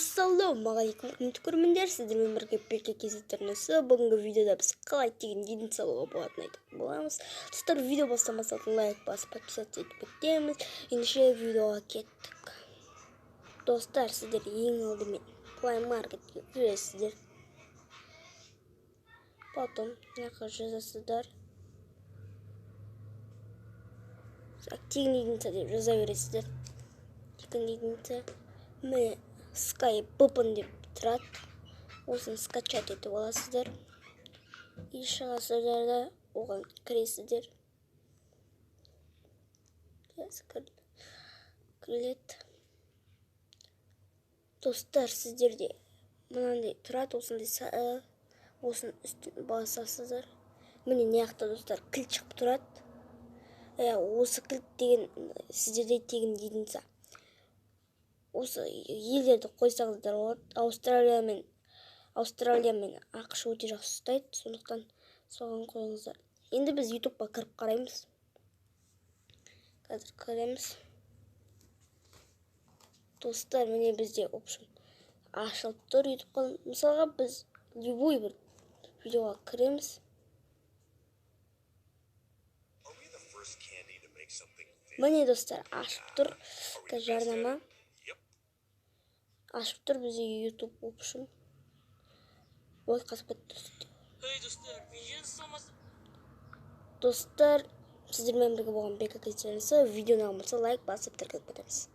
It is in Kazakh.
Ассалаумағалейкум құрметті көрермендер, сіздермен бірге перке кездестерінесі. Бүгінгі видеода біз қалай тегін еден салуға болатынын айтып боламыз. Достар, видео бастамас алдын лайк басып подписаться етіп өтеміз. Ендеше видеоға кеттік. Достар, сіздер ең алдымен Play Marketке кіресіздер. Потом мына жазасыздар. Тегін еден деп жаза бересіздер. Тегін еден міне Skype бұпын деп тұрады. Осыны скачать етіп аласыздар. И шығасыздар да оған кіресіздер. Кіріледі. Достар, сіздерде мынандай тұрады. Осыны үстін басасыздар. Міне неяқта достар кілт шығып тұрады. Осы кілт деген сіздерде тегін едінса. Осы елдерді қойсаңыздар болады. Аустралия мен ақш өте жақсы ұстайды, сондықтан соған қойыңыздар. Енді біз ютубқа кіріп қараймыз. Қазір көреміз. Достар, міне бізде опшн ашылып тұр ютубқа. Мысалға біз любой бір видеоға кіреміз. Міне достар, ашып тұр. Жарнама ашып тұр бізде YouTube опшн. Ой, қасып кетті. Достар, сіздермен бірге болған перке кездестерінесі. Видеоны ұмытпаңыздар, лайк басып тіркеліп кетеміз.